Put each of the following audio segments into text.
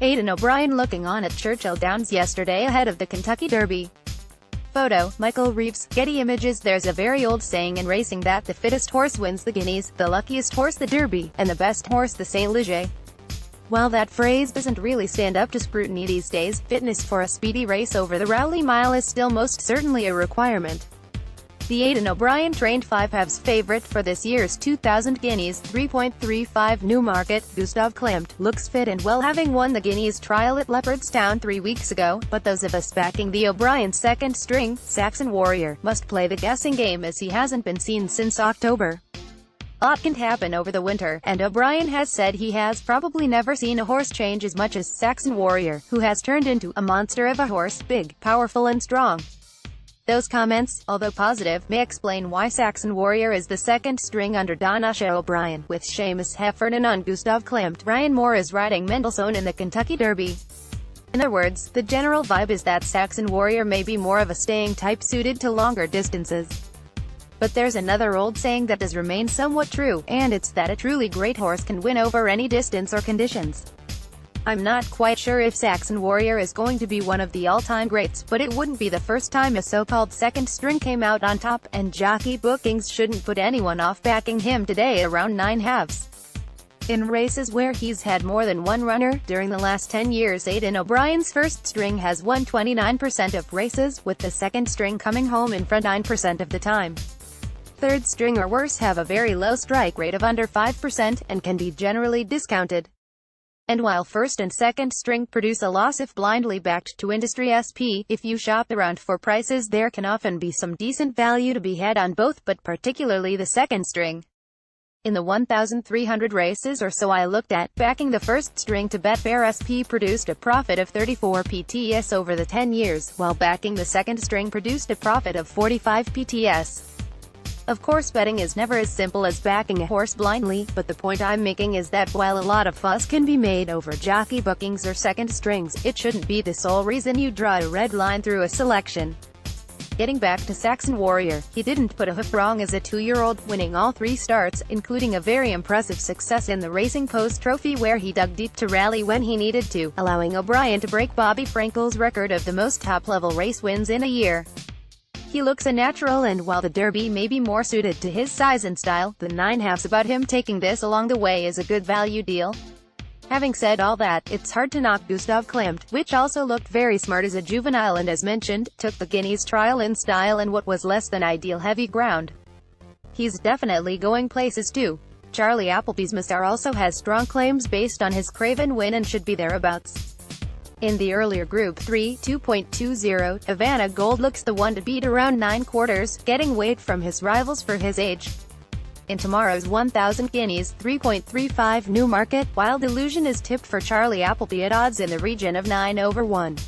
Aidan O'Brien looking on at Churchill Downs yesterday ahead of the Kentucky Derby. Photo, Michael Reaves, Getty Images. There's a very old saying in racing that the fittest horse wins the Guineas, the luckiest horse the Derby, and the best horse the St. Leger. While that phrase doesn't really stand up to scrutiny these days, fitness for a speedy race over the Rowley Mile is still most certainly a requirement. The Aidan O'Brien-trained five-halves favourite for this year's 2000 Guineas, 3.35 Newmarket, Gustav looks fit and well, having won the Guineas trial at Leopardstown 3 weeks ago, but those of us backing the O'Brien second string, Saxon Warrior, must play the guessing game as he hasn't been seen since October. A lot can happen over the winter, and O'Brien has said he has probably never seen a horse change as much as Saxon Warrior, who has turned into a monster of a horse, big, powerful and strong. Those comments, although positive, may explain why Saxon Warrior is the second string under Donasha O'Brien, with Seamus Heffernan on Gustav Ryan Moore is riding Mendelssohn in the Kentucky Derby. In other words, the general vibe is that Saxon Warrior may be more of a staying type suited to longer distances. But there's another old saying that does remain somewhat true, and it's that a truly great horse can win over any distance or conditions. I'm not quite sure if Saxon Warrior is going to be one of the all-time greats, but it wouldn't be the first time a so-called second string came out on top, and jockey bookings shouldn't put anyone off backing him today around 9 halves. In races where he's had more than one runner, during the last 10 years Aidan O'Brien's first string has won 29% of races, with the second string coming home in front 9% of the time. Third string or worse have a very low strike rate of under 5%, and can be generally discounted. And while first and second string produce a loss if blindly backed to industry SP, if you shop around for prices there can often be some decent value to be had on both, but particularly the second string. In the 1,300 races or so I looked at, backing the first string to Betfair SP produced a profit of 34 PTS over the 10 years, while backing the second string produced a profit of 45 PTS. Of course, betting is never as simple as backing a horse blindly, but the point I'm making is that while a lot of fuss can be made over jockey bookings or second strings, it shouldn't be the sole reason you draw a red line through a selection. Getting back to Saxon Warrior, he didn't put a hoof wrong as a 2-year-old, winning all 3 starts, including a very impressive success in the Racing Post Trophy where he dug deep to rally when he needed to, allowing O'Brien to break Bobby Frankel's record of the most top-level race wins in a year. He looks a natural, and while the Derby may be more suited to his size and style, the 9 halves about him taking this along the way is a good value deal. Having said all that, it's hard to knock Gustav which also looked very smart as a juvenile and as mentioned, took the Guineas trial in style and what was less than ideal heavy ground. He's definitely going places too. Charlie Appleby's Mastar also has strong claims based on his Craven win and should be thereabouts. In the earlier Group 3, 2.20, Havana Gold looks the one to beat around 9/4, getting weight from his rivals for his age. In tomorrow's 1,000 Guineas, 3.35 Newmarket, Wild Illusion is tipped for Charlie Appleby at odds in the region of 9/1.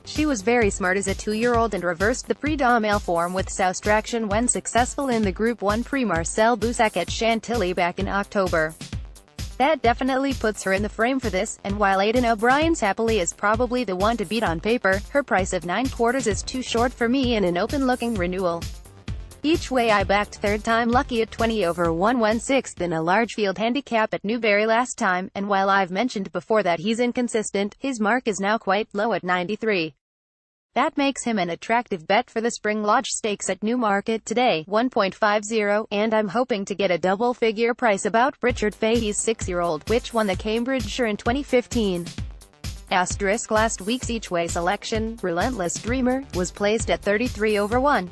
She was very smart as a 2-year-old and reversed the Prix d'Amel form with Soustraction when successful in the Group 1 Prix Marcel Boussac at Chantilly back in October. That definitely puts her in the frame for this, and while Aidan O'Brien's Happily is probably the one to beat on paper, her price of 9/4 is too short for me in an open-looking renewal. Each way I backed third time lucky at 20 over 1/16 in a large field handicap at Newbury last time, and while I've mentioned before that he's inconsistent, his mark is now quite low at 93. That makes him an attractive bet for the Spring Lodge Stakes at Newmarket today, 1.50, and I'm hoping to get a double-figure price about Richard Fahey's 6-year-old, which won the Cambridgeshire in 2015. Asterisk last week's each-way selection, Relentless Dreamer, was placed at 33 over 1.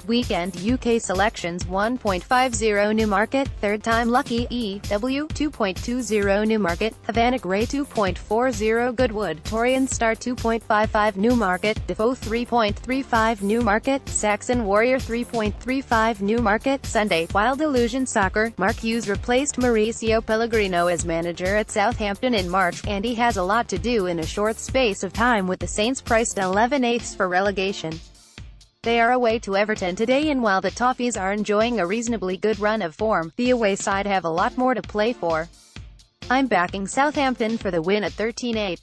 Weekend UK selections 1.50 Newmarket, third time lucky, EW 2.20 Newmarket, Havana Grey 2.40 Goodwood, Torian Star 2.55 Newmarket, Defoe 3.35 Newmarket, Saxon Warrior 3.35 Newmarket. Sunday, Wild Illusion Soccer, Mark Hughes replaced Mauricio Pellegrino as manager at Southampton in March, and he has a lot to do in a short space of time with the Saints priced 11/8 for relegation. They are away to Everton today, and while the Toffees are enjoying a reasonably good run of form, the away side have a lot more to play for. I'm backing Southampton for the win at 13/8.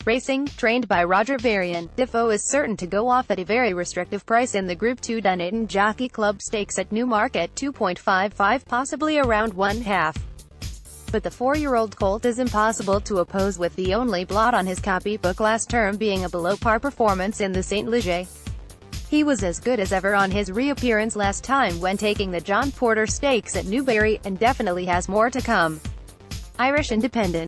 Racing, trained by Roger Varian, Defoe is certain to go off at a very restrictive price in the Group 2 Dunedin Jockey Club Stakes at Newmarket, 2.55, possibly around 1/2. But the 4-year-old colt is impossible to oppose, with the only blot on his copybook last term being a below-par performance in the St. Leger. He was as good as ever on his reappearance last time when taking the John Porter Stakes at Newbury, and definitely has more to come. Irish Independent.